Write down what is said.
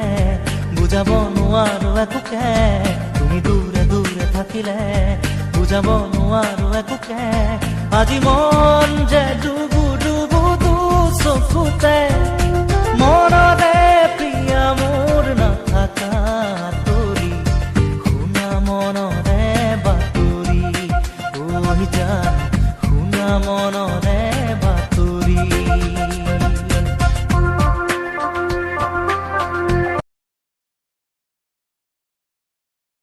থাকিলে বুজাব নোৱাৰো একোকে তুমি দূৰে দূৰে থাকিলে বুজাব নোৱাৰো একোকে আজি মন যে ডুবু ডুবু দু চকুতে মনতে প্ৰিয়া মোৰ